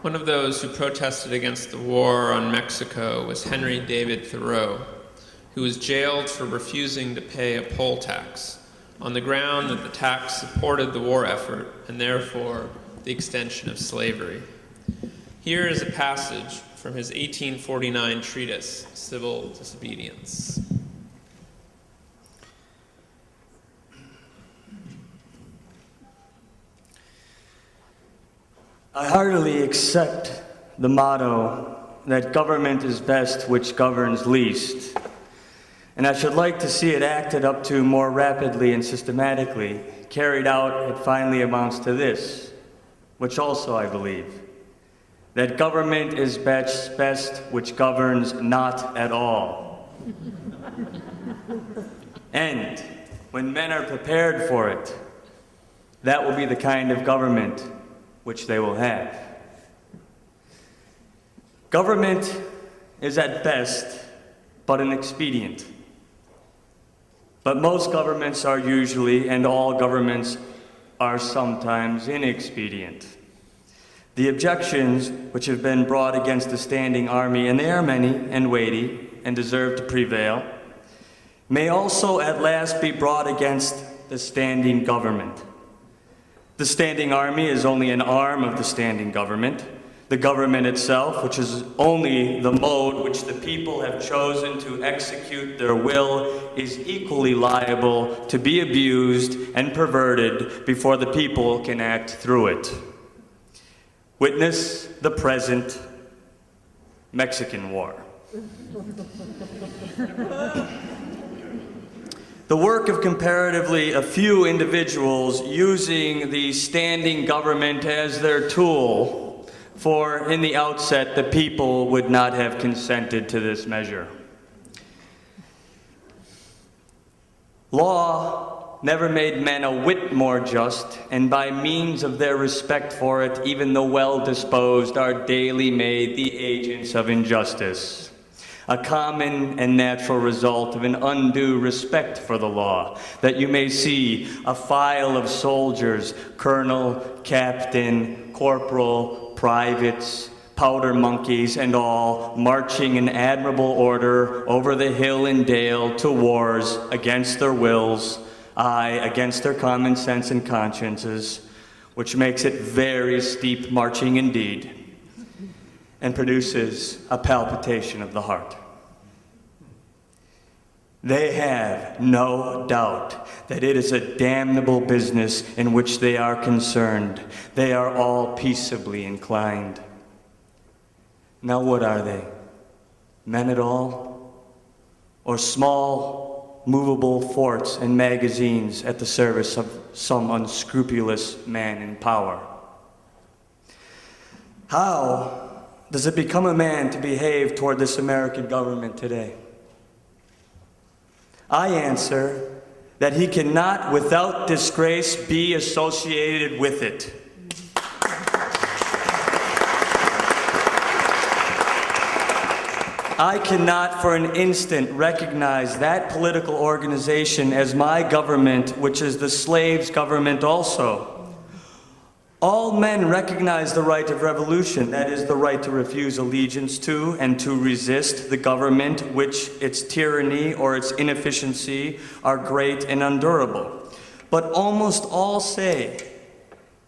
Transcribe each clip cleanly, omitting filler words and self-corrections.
One of those who protested against the war on Mexico was Henry David Thoreau, who was jailed for refusing to pay a poll tax on the ground that the tax supported the war effort and therefore the extension of slavery. Here is a passage from his 1849 treatise, Civil Disobedience. I heartily accept the motto that government is best which governs least, and I should like to see it acted up to more rapidly and systematically. Carried out, it finally amounts to this, which also I believe, that government is best which governs not at all. And when men are prepared for it, that will be the kind of government which they will have. Government is at best but an expedient. But most governments are usually, and all governments are sometimes, inexpedient. The objections which have been brought against the standing army, and they are many and weighty and deserve to prevail, may also at last be brought against the standing government. The standing army is only an arm of the standing government. The government itself, which is only the mode which the people have chosen to execute their will, is equally liable to be abused and perverted before the people can act through it. Witness the present Mexican War. The work of comparatively a few individuals using the standing government as their tool, for in the outset the people would not have consented to this measure. Law never made men a whit more just, and by means of their respect for it, even the well-disposed are daily made the agents of injustice. A common and natural result of an undue respect for the law, that you may see a file of soldiers, colonel, captain, corporal, privates, powder monkeys, and all, marching in admirable order over the hill and dale to wars against their wills, aye, against their common sense and consciences, which makes it very steep marching indeed, and produces a palpitation of the heart. They have no doubt that it is a damnable business in which they are concerned. They are all peaceably inclined. Now what are they? Men at all? Or small, movable forts and magazines at the service of some unscrupulous man in power? How does it become a man to behave toward this American government today? I answer that he cannot, without disgrace, be associated with it. I cannot for an instant recognize that political organization as my government, which is the slave's government also. All men recognize the right of revolution, that is, the right to refuse allegiance to and to resist the government which its tyranny or its inefficiency are great and undurable. But almost all say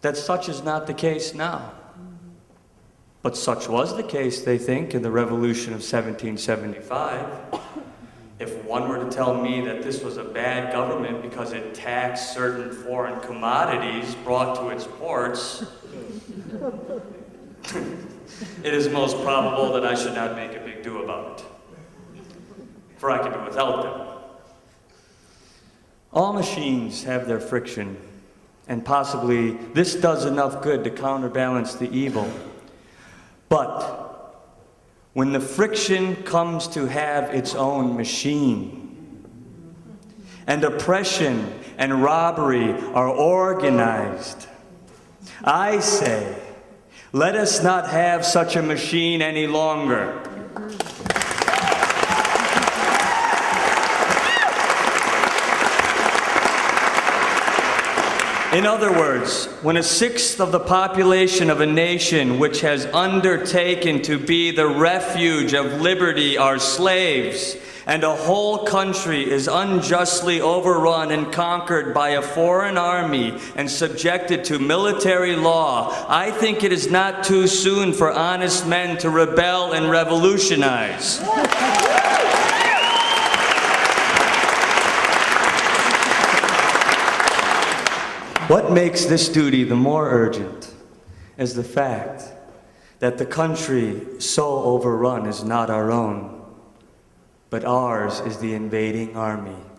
that such is not the case now. But such was the case, they think, in the Revolution of 1775. If one were to tell me that this was a bad government because it taxed certain foreign commodities brought to its ports, it is most probable that I should not make a big do about it, for I can do without them. All machines have their friction, and possibly this does enough good to counterbalance the evil. But when the friction comes to have its own machine, and oppression and robbery are organized, I say, let us not have such a machine any longer. In other words, when a sixth of the population of a nation which has undertaken to be the refuge of liberty are slaves, and a whole country is unjustly overrun and conquered by a foreign army and subjected to military law, I think it is not too soon for honest men to rebel and revolutionize. What makes this duty the more urgent is the fact that the country so overrun is not our own, but ours is the invading army.